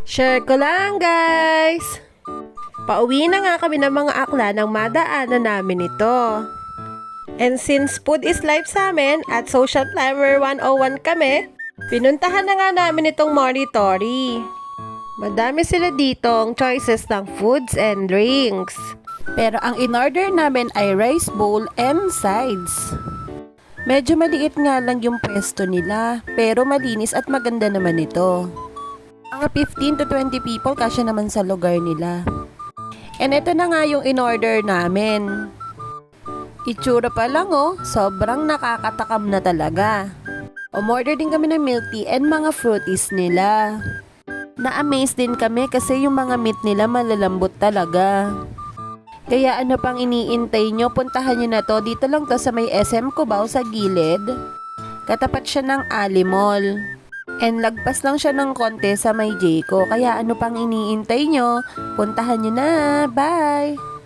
Share ko lang, guys! Pauwi na nga kami ng mga akla nang madaanan namin ito. And since food is life sa amin at Social Climber 101 kami, pinuntahan na nga namin itong Moritori. Madami sila ditong choices ng foods and drinks. Pero ang in-order namin ay rice bowl and sides. Medyo maliit nga lang yung pwesto nila, pero malinis at maganda naman ito. Mga 15 to 20 people kasya naman sa lugar nila. And ito na nga yung in-order namin. Itsura pa lang sobrang nakakatakam na talaga. Umorder din kami ng milk tea and mga fruities nila. Na-amaze din kami kasi yung mga meat nila malalambot talaga. Kaya ano pang iniintay nyo, puntahan nyo na to. Dito lang to sa may SM Cubao sa gilid. Katapat siya ng Ali Mall. And lagpas lang siya ng konti sa may Jayco. Kaya ano pang iniintay nyo, puntahan nyo na. Bye!